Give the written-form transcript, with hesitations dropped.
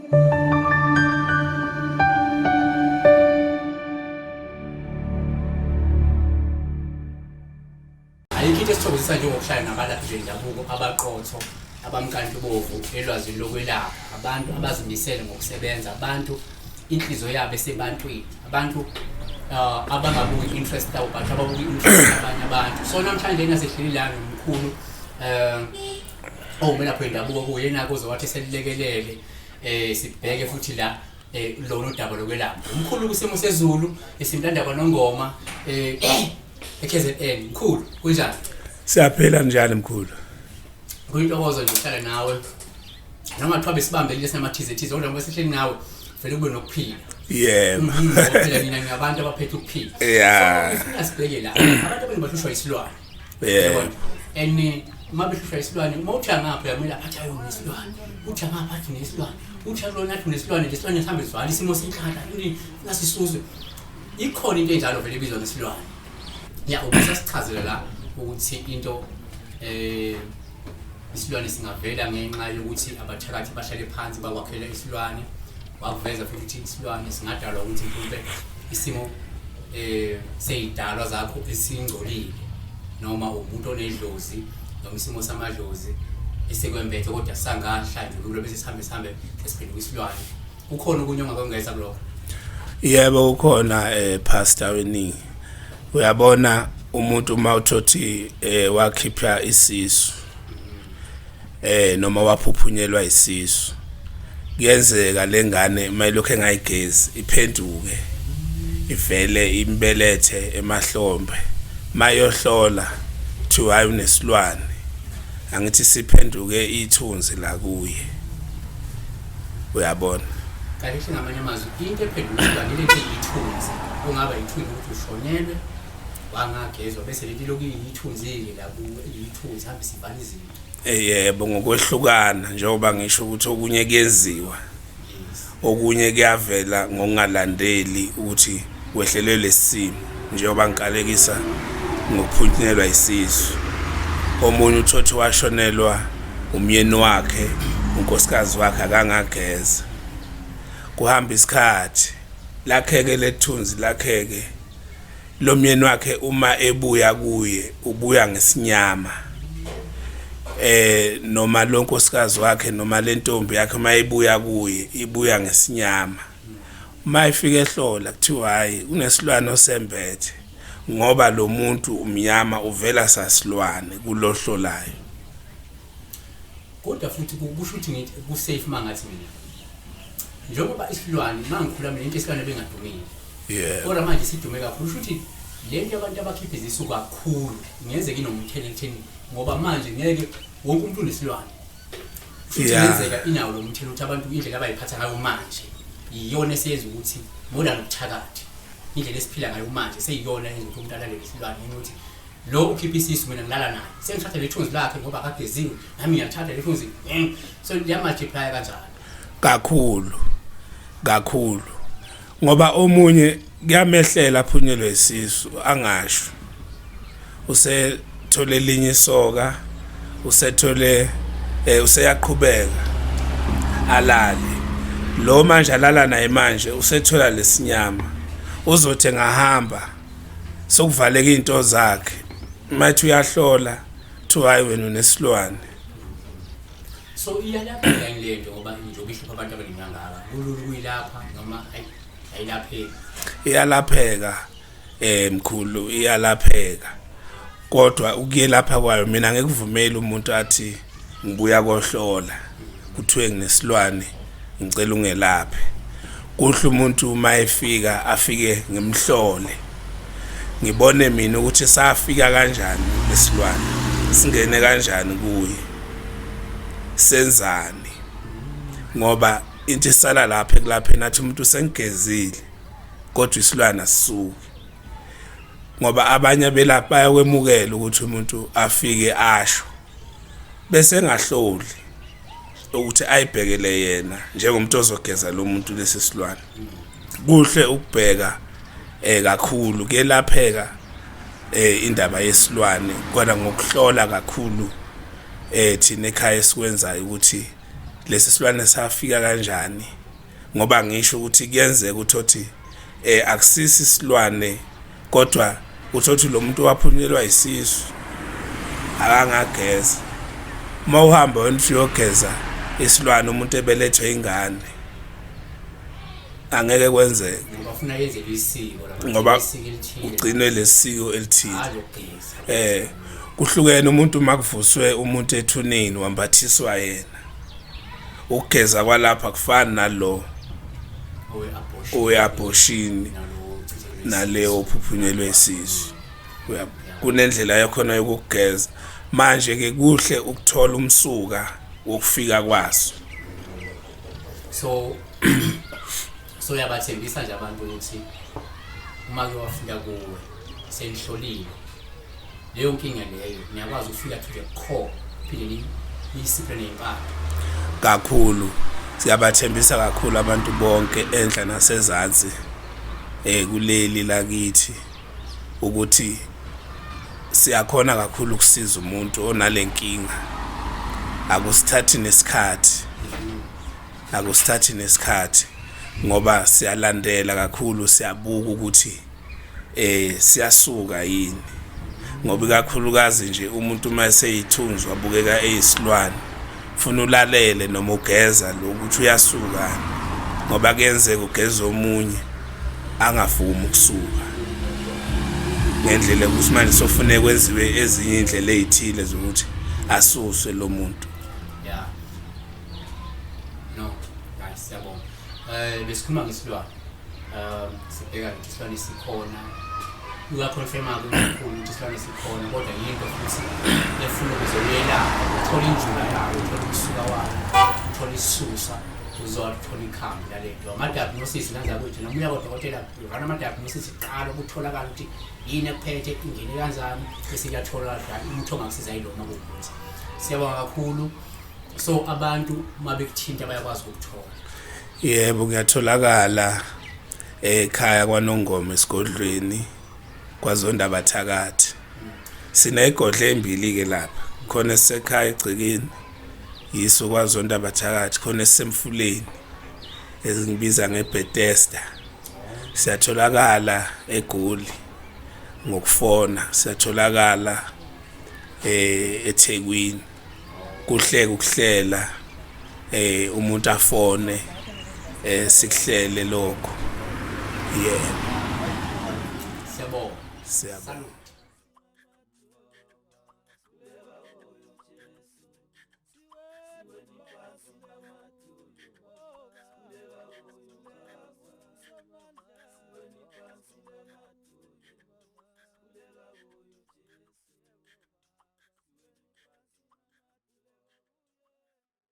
Ayikho esithokozisa njengokuhlala nabalaphi bendabuko abaqotho abamkantshubovu elwazini lokwelapha, abantu abazimisele ngokusebenza, abantu inhliziyo yabo esebantwini, abantu abangabuki interest yabo but ababuki interest yabanye abantu. So namhlanje nasehleli la nomkhulu omelaphi wendabuko kuyena kuze wathi selilekelele sibheke futhi la lona udaba lokwelapha. Umkhulu kuSimosezulu esimntanda kwaNongoma KZN. Mkhulu kunjani? Siyaphela njani mkhulu? Kuyintokozo nje ukuhlala nawe. Noma kuthiwa besibambe lesinamathizithize kodwa ngoba sihleli nawe vele kube nokuphila. Yebo. Phela mina ngiyabantu abaphethe ukuphila. Yeah. So sibheke la. Abantu abaningi bahlushwa isilwane. Yeah. And uma behlushwa isilwane, uma uthi ngapha uyamela aphatha yona isilwane. Uthi ngapha athi nesilwane. Uthi lona athi nesilwane, lesilwane sihambe sivala isimo senhlala. Nasisuzwe. Ikhona into enjalo vele ibizwa ngesilwane. Ya ubusasichazela la ukuthi into isilwane singavela ngenxa yokuthi abathakathi bahlale phansi bakwakhela isilwane, wakuveza futhi isilwane singadalwa ukuthi mhlawumbe isimo seyidalwa zakho esingcolile noma umuntu onedlozi noma isimo samadlozi esekwembethe kodwa sangahlanjululwa bese sihambe sesiphenduka isilwane. Ukhona ukunyonga kwengeza kulokho? Yebo ukhona pastor weningi. Uyabona umuntu uma uthothi wakhipha isisu noma waphuphunyelwa isisu, kuyenzeka lengane mayilokho engayigezi iphenduke ivele imbelethe emahlombe, mayohlola thiwa hayi unesilwane, angithi siphenduke ithunzi la kuye. Uyabona kahle ngamanye amazwi into ephenduka ngileke ithunzi, kungaba ithunzi ukuthi ushonelwe wangagezwa bese leli lokuyithunzile la kuyithunzi hambe sivala izinto. Yebo ngokwehlukana njengoba ngisho ukuthi okunye kuyenziwa, okunye kuyavela ngokungalandeli ukuthi wehlelwe lesimo njengoba ngikalekisa ngokuphunyelwa isisu. Omunye uthothi washonelwa umyeni wakhe, unkosikazi wakhe akangageza, kuhamba isikhathi lakheke lethunzi lakheke lo myeni wakhe uma ebuya kuye ubuya ngesinyama, noma lo nkosikazi wakhe noma le ntombi yakhe uma ebuya kuye ibuya ngesinyama. Uma ifika ehlola kuthiwa hayi unesilwane osembethe ngoba lo muntu umnyama uvela sasilwane kulohlolayo. Kodwa futhi kusho ukuthi ngithi kusafe mangathi mina njengoba isilwane mangikhula mina into isilwane bengadumile. Yeah. Kodwa manje sidume kakhulu ukuthi lento abantu abakhipha izisu kakhulu ngenzeka inomthelela ekutheni ngoba manje ngeke wonke umuntu unesilwane. Futhi ngenzeka inawo lo mthelo ukuthi abantu indlela abayiphatha ngayo manje iyona eseyenza ukuthi mola nokuthakathi indlela esiphila ngayo manje seyiyona yenza ukuthi umuntu alale isilwane ukuthi lo ukhipha isisu mina ngilala naye sengithatha lethunzi lakhe ngoba akageziwe nami ngiyathatha lethunzi so liyamultiply kanjalo kakhulu ngoba omunye kuyamehlela aphunyelwe isisu angasho, usethole linye isoka, usethole useyaqhubeka alale, lo manje alala naye manje usethola lesinyama, uzothi ngahamba sokuvaleka into zakhe, mathi uyahlola thiwa hayi wena unesilwane. So iyalapha lento ngoba njengoba ihlupha abantu abaningangaka kulula kuyilapha noma ayilapheki? Iyalapheka mkhulu, iyalapheka, kodwa ukuyelapha kwayo mina ngekuvumela umuntu athi ngibuya kohlola kuthiwe nginesilwane ngicela ungelaphe. Kuhle umuntu uma efika afike ngimhlole ngibone mina ukuthi safika kanjani lesilwane, singene kanjani kuye, senzani, ngoba into isala lapha ekulapheni athi umuntu usengezile kodwa isilwane asisuki, ngoba abanye belapha bayakwemukela ukuthi umuntu afike asho bese engahloli ukuthi ayibhekele yena njengomuntu ozogeza lo muntu lesi silwane. Kuhle ukubheka kakhulu kuyelapheka indaba yesilwane kodwa ngokuhlola kakhulu thina ekhaya esikwenzayo ukuthi lesi silwane safika kanjani, ngoba ngisho ukuthi kuyenzeka ukuthi akusisi isilwane kodwa uthothi lo muntu waphunyelwa isisu akangageza. Uma uhamba wena uyogeza isilwane umuntu ebelethwe ingane angeke kwenzeke ngoba ufuna yenze isiko ngoba ugcinwe lesiko elithile. Kuhlukene umuntu makuvuswe umuntu ethuneni wambathiswa yena, ukugeza kwalapha kufana nalo owe-abortion naleyo ophuphunyelwe isisu. Kunendlela yakhona yokugeza. Manje-ke kuhle ukuthola umsuka wokufika kwaso. So yabathembisa nje abantu ukuthi uma ke wafika kuwe senihlolile leyo nkinga leyo niyakwazi ukufika to the core phinde niyisiphe ney'mpande kakhulu. Siyabathembisa kakhulu abantu bonke enhla nasezansi kuleli lakithi ukuthi siyakhona kakhulu ukusiza umuntu onalenkinga. Akusithathi nesikhathi ngoba siyalandela kakhulu, siyabuka ukuthi siyasuka yini, ngoba ikakhulukazi nje umuntu uma eseyithunzi wabukeka eyisilwane ufuna ulalele noma ugeza lo ukuthi uyasuka, ngoba kuyenzeka ugeza omunye angavumi ukusuka ngendlela ukuthi manje sofune kwenziwe ezinye indlela ezithile zokuthi asuswe lo muntu. Siyabonga. Besikhuluma ngesilwane. Sibheka ukuthi isilwane sikhona. Uyakhonfirma-ke kakhulu ukuthi isilwane sikhona kodwa yinto futhi efuna ukuzolelapha, uthola injula yayo, uthola ukusuka wayo, uthola isisusa, uzothola ikhambi lalento. Ama-diagnosis lanzakwethu noma uya kodokotela uvana ama-diagnosis kuqala ukutholakala ukuthi yini ekuphethe, ingene kanjani, bese kuyatholakala umuthi ongakusiza yilona ukuthi. Siyabonga kakhulu. So abantu uma bekuthinta bayakwazi ukuthola. Yebo, kuyatholakala ekhaya kwaNongoma esigodlweni kwaZondaba Thakathi. Sinezigodlo ezimbili-ke lapha, khona esisekhaya egcekeni yiso kwaZondaba Thakathi, khona esisemfuleni ezingibiza ngeBethesda. Siyatholakala eGoli ngokufona, siyatholakala eThekwini. Kuhle ukuhlela umuntu afone sikuhlele lokho. Siyabonga.